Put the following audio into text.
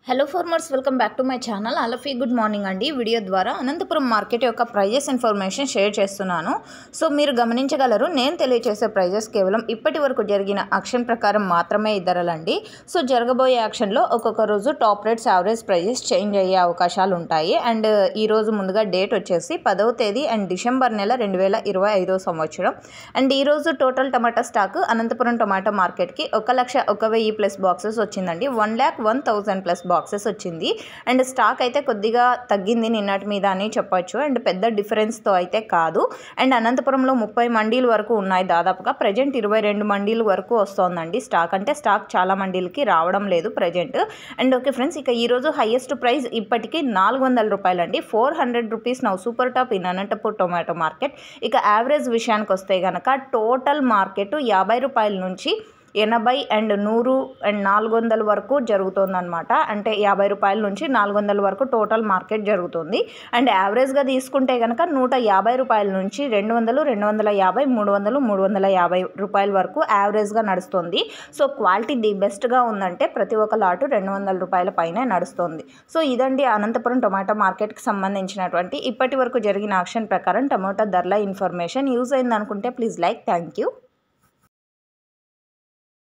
Hello farmers, welcome back to my channel. All good morning అండి. Video ద్వారా Anantapuram market యొక్క prices information share చేస్తున్నాను. So మీరు గమనించగలరు, నేను తెలియజేసే ప్రైజెస్ కేవలం ఇప్పటి వరకు జరిగిన యాక్షన్ ప్రకారం మాత్రమే ధరలండి. సో జరగబోయే యాక్షన్లో ఒక్కొక్క రోజు top rates, average prices change అయ్యే అవకాశాలు ఉంటాయి. అండ్ ఈరోజు ముందుగా డేట్ వచ్చేసి 10వ తేదీ అండ్ డిసెంబర్ నెల 2025 సంవత్సరం. అండ్ ఈరోజు టోటల్ టమాటా స్టాక్ అనంతపురం టమాటా మార్కెట్కి 1,01,000+ బాక్సెస్ వచ్చిందండి. 1,01,000+ బాక్సెస్ వచ్చింది. అండ్ స్టాక్ అయితే కొద్దిగా తగ్గింది నిన్నటి మీద అని చెప్పొచ్చు. అండ్ పెద్ద డిఫరెన్స్తో అయితే కాదు. అండ్ అనంతపురంలో 30 మండీల వరకు ఉన్నాయి దాదాపుగా. ప్రజెంట్ 22 మండీల వరకు వస్తోందండి స్టాక్. అంటే స్టాక్ చాలా మండీలకి రావడం లేదు ప్రజెంట్. అండ్ ఓకే ఫ్రెండ్స్, ఇక ఈరోజు హైయెస్ట్ ప్రైస్ ఇప్పటికీ 400 రూపాయలండి. 400 rupees now super top in Anantapur tomato market. ఇక యావరేజ్ విషయానికి వస్తే కనుక టోటల్ మార్కెట్ 50 రూపాయల నుంచి 80 అండ్ 100 అండ్ 400 వరకు జరుగుతుందన్నమాట. అంటే 50 రూపాయల నుంచి 400 వరకు టోటల్ మార్కెట్ జరుగుతుంది. అండ్ యావరేజ్గా తీసుకుంటే కనుక 150 రూపాయల నుంచి 200, 250, 300, 350 రూపాయల వరకు యావరేజ్గా నడుస్తుంది. సో క్వాలిటీ ది బెస్ట్గా ఉందంటే ప్రతి ఒక్క లాటు 200 రూపాయల పైనే నడుస్తుంది. సో ఇదండి అనంతపురం టొమాటో మార్కెట్కి సంబంధించినటువంటి ఇప్పటి వరకు జరిగిన యాక్షన్ ప్రకారం టమాటా ధరల ఇన్ఫర్మేషన్. యూజ్ అయింది అనుకుంటే ప్లీజ్ లైక్. Thank you.